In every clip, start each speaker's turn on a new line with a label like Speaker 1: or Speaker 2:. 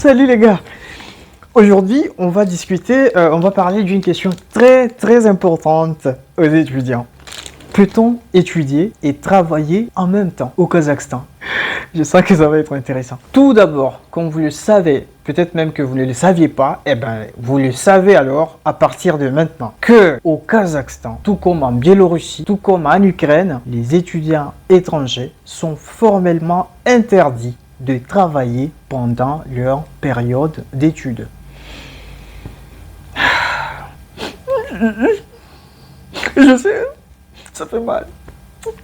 Speaker 1: Salut les gars. Aujourd'hui, on va discuter, on va parler d'une question très importante aux étudiants. Peut-on étudier et travailler en même temps au Kazakhstan? Je sens que ça va être intéressant. Tout d'abord, comme vous le savez, peut-être même que vous ne le saviez pas, vous le savez alors à partir de maintenant que au Kazakhstan, tout comme en Biélorussie, tout comme en Ukraine, les étudiants étrangers sont formellement interdits de travailler pendant leur période d'études. Je sais, ça fait mal.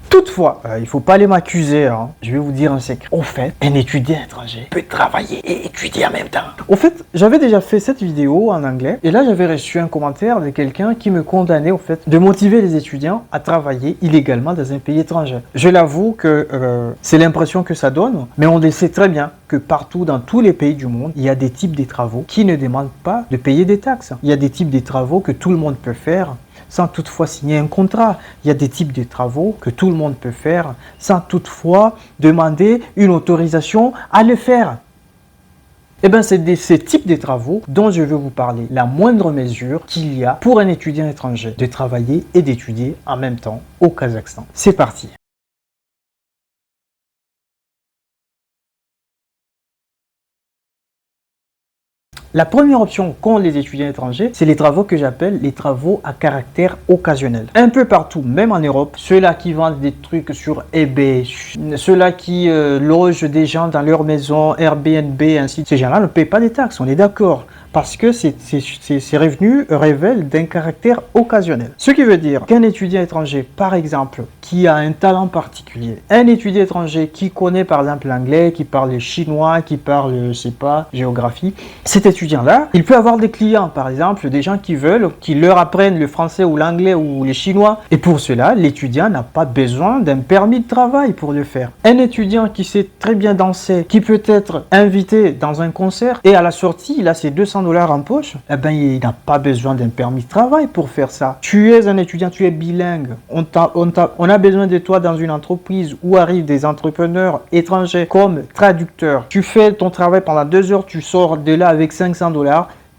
Speaker 1: Toutefois, il ne faut pas aller m'accuser, hein. Je vais vous dire un secret. Au fait, un étudiant étranger peut travailler et étudier en même temps. Au fait, j'avais déjà fait cette vidéo en anglais et là j'avais reçu un commentaire de quelqu'un qui me condamnait au fait de motiver les étudiants à travailler illégalement dans un pays étranger. Je l'avoue que c'est l'impression que ça donne, mais on le sait très bien que partout dans tous les pays du monde, il y a des types de travaux qui ne demandent pas de payer des taxes. Il y a des types de travaux que tout le monde peut faire sans toutefois signer un contrat. Il y a des types de travaux que tout le monde peut faire sans toutefois demander une autorisation à le faire. Eh bien, c'est de ces types de travaux dont je veux vous parler. La moindre mesure qu'il y a pour un étudiant étranger de travailler et d'étudier en même temps au Kazakhstan. C'est parti. La première option qu'ont les étudiants étrangers, c'est les travaux que j'appelle les travaux à caractère occasionnel. Un peu partout, même en Europe, ceux-là qui vendent des trucs sur eBay, ceux-là qui logent des gens dans leur maison, Airbnb, ainsi de suite, ces gens-là ne payent pas des taxes, on est d'accord. Parce que ces revenus révèlent d'un caractère occasionnel. Ce qui veut dire qu'un étudiant étranger, par exemple, qui a un talent particulier, un étudiant étranger qui connaît par exemple l'anglais, qui parle le chinois, qui parle, je sais pas, géographie, cet étudiant-là, il peut avoir des clients, par exemple, des gens qui veulent, qui leur apprennent le français ou l'anglais ou le chinois. Et pour cela, l'étudiant n'a pas besoin d'un permis de travail pour le faire. Un étudiant qui sait très bien danser, qui peut être invité dans un concert et à la sortie, il a ses 200 $ en poche, eh ben, il n'a pas besoin d'un permis de travail pour faire ça. Tu es un étudiant, tu es bilingue. On a besoin de toi dans une entreprise où arrivent des entrepreneurs étrangers comme traducteur. Tu fais ton travail pendant 2 heures, tu sors de là avec 500 $.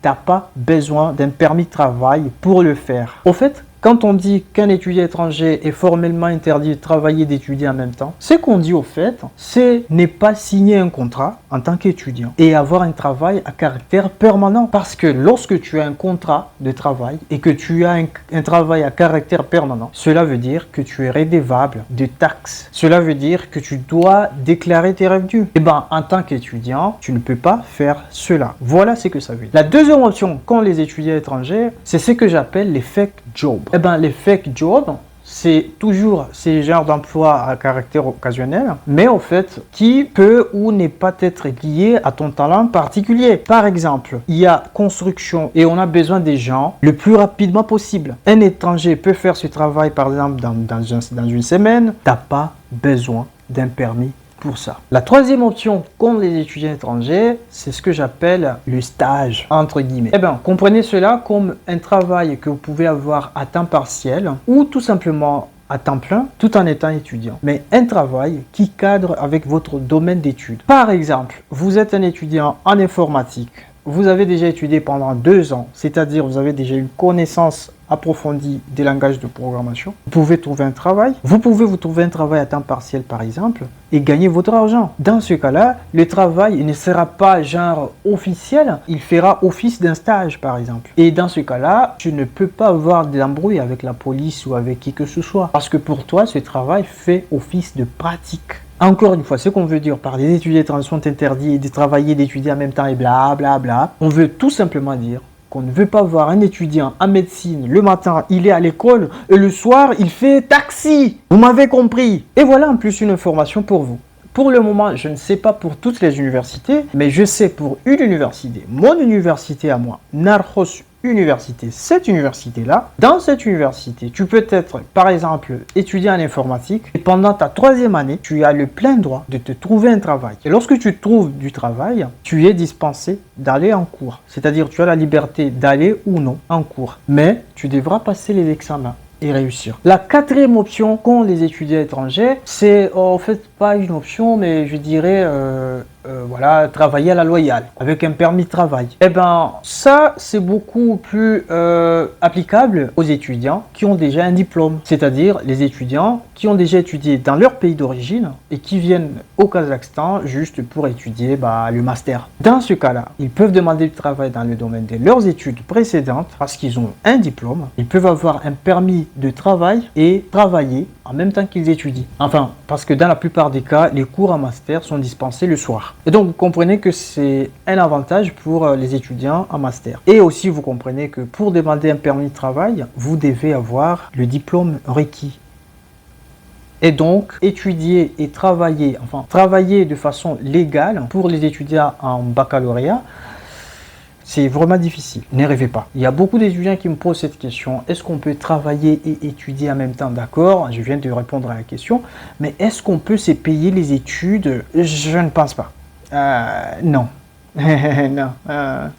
Speaker 1: Tu n'as pas besoin d'un permis de travail pour le faire. Au fait, quand on dit qu'un étudiant étranger est formellement interdit de travailler et d'étudier en même temps, ce qu'on dit au fait, c'est ne pas signer un contrat en tant qu'étudiant et avoir un travail à caractère permanent. Parce que lorsque tu as un contrat de travail et que tu as un travail à caractère permanent, cela veut dire que tu es redevable de taxes. Cela veut dire que tu dois déclarer tes revenus. Et bien, en tant qu'étudiant, tu ne peux pas faire cela. Voilà ce que ça veut dire. La deuxième option qu'ont les étudiants étrangers, c'est ce que j'appelle les fake jobs. Eh bien, les fake jobs, c'est toujours ces genres d'emplois à caractère occasionnel, mais au fait, qui peut ou n'est pas être lié à ton talent particulier. Par exemple, il y a construction et on a besoin des gens le plus rapidement possible. Un étranger peut faire ce travail, par exemple, dans une semaine. Tu n'as pas besoin d'un permis pour ça. La troisième option qu'ont les étudiants étrangers, c'est ce que j'appelle le stage, entre guillemets. Eh bien, comprenez cela comme un travail que vous pouvez avoir à temps partiel ou tout simplement à temps plein tout en étant étudiant. Mais un travail qui cadre avec votre domaine d'études. Par exemple, vous êtes un étudiant en informatique. Vous avez déjà étudié pendant 2 ans, c'est-à-dire vous avez déjà une connaissance approfondie des langages de programmation. Vous pouvez trouver un travail. Vous pouvez vous trouver un travail à temps partiel, par exemple, et gagner votre argent. Dans ce cas-là, le travail ne sera pas genre officiel, il fera office d'un stage, par exemple. Et dans ce cas-là, tu ne peux pas avoir d'embrouille avec la police ou avec qui que ce soit. Parce que pour toi, ce travail fait office de pratique. Encore une fois, ce qu'on veut dire par les étudiants étrangers sont interdits de travailler, d'étudier en même temps et blablabla, on veut tout simplement dire qu'on ne veut pas voir un étudiant en médecine, le matin, il est à l'école et le soir, il fait taxi. Vous m'avez compris. Et voilà en plus une information pour vous. Pour le moment, je ne sais pas pour toutes les universités, mais je sais pour une université, mon université à moi, Narcos Université, cette université-là, dans cette université, tu peux être, par exemple, étudiant en informatique et pendant ta 3e année, tu as le plein droit de te trouver un travail. Et lorsque tu trouves du travail, tu es dispensé d'aller en cours. C'est-à-dire, tu as la liberté d'aller ou non en cours. Mais tu devras passer les examens et réussir. La 4e option qu'ont les étudiants étrangers, c'est en fait pas une option, mais je dirais voilà, travailler à la loyale, avec un permis de travail. Eh ben, ça, c'est beaucoup plus applicable aux étudiants qui ont déjà un diplôme, c'est-à-dire les étudiants qui ont déjà étudié dans leur pays d'origine et qui viennent au Kazakhstan juste pour étudier le master. Dans ce cas-là, ils peuvent demander du travail dans le domaine de leurs études précédentes parce qu'ils ont un diplôme. Ils peuvent avoir un permis de travail et travailler en même temps qu'ils étudient. Enfin, parce que dans la plupart des cas, les cours en master sont dispensés le soir. Et donc, vous comprenez que c'est un avantage pour les étudiants en master. Et aussi, vous comprenez que pour demander un permis de travail, vous devez avoir le diplôme requis. Et donc, étudier et travailler, enfin, travailler de façon légale pour les étudiants en baccalauréat, c'est vraiment difficile. N'y rêvez pas. Il y a beaucoup d'étudiants qui me posent cette question. Est-ce qu'on peut travailler et étudier en même temps? D'accord, je viens de répondre à la question. Mais est-ce qu'on peut se payer les études? Je ne pense pas. Non. Non.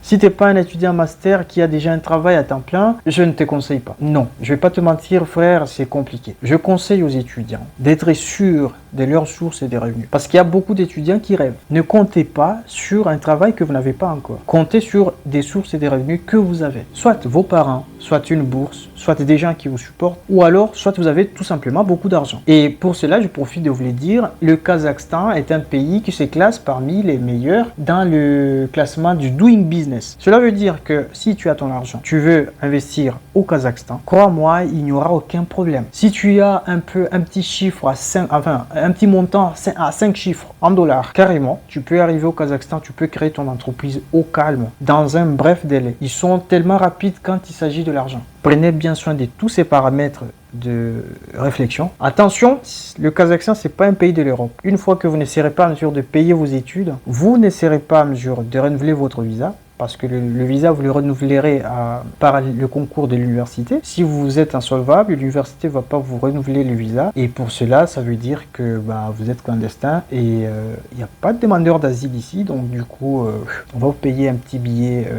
Speaker 1: Si tu n'es pas un étudiant master qui a déjà un travail à temps plein, je ne te conseille pas. Non, je vais pas te mentir, frère, c'est compliqué. Je conseille aux étudiants d'être sûrs de leurs sources et des revenus. Parce qu'il y a beaucoup d'étudiants qui rêvent. Ne comptez pas sur un travail que vous n'avez pas encore. Comptez sur des sources et des revenus que vous avez. Soit vos parents, soit une bourse, soit des gens qui vous supportent, ou alors soit vous avez tout simplement beaucoup d'argent. Et pour cela, je profite de vous le dire, le Kazakhstan est un pays qui se classe parmi les meilleurs dans le classement du Doing Business. Cela veut dire que si tu as ton argent, tu veux investir au Kazakhstan, crois-moi, il n'y aura aucun problème. Si tu as un petit chiffre à 5, enfin un petit montant à 5 chiffres en dollars, carrément, tu peux arriver au Kazakhstan, tu peux créer ton entreprise au calme, dans un bref délai. Ils sont tellement rapides quand il s'agit de l'argent. Prenez bien soin de tous ces paramètres de réflexion. Attention, le Kazakhstan, c'est pas un pays de l'Europe. Une fois que vous ne serez pas en mesure de payer vos études, vous ne serez pas en mesure de renouveler votre visa. Parce que le visa, vous le renouvelerez par le concours de l'université. Si vous êtes insolvable, l'université ne va pas vous renouveler le visa. Et pour cela, ça veut dire que vous êtes clandestin et il n'y a pas de demandeur d'asile ici. Donc du coup, on va vous payer un petit billet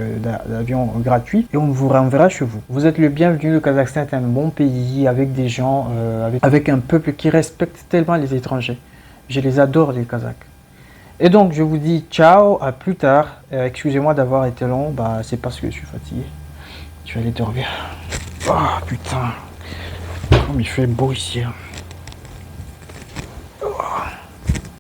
Speaker 1: d'avion gratuit et on vous renverra chez vous. Vous êtes le bienvenu. Le Kazakhstan est un bon pays avec des gens, avec un peuple qui respecte tellement les étrangers. Je les adore, les Kazakhs. Et donc, je vous dis ciao, à plus tard. Excusez-moi d'avoir été long, c'est parce que je suis fatigué. Je vais aller dormir. Oh putain, comme il fait beau ici.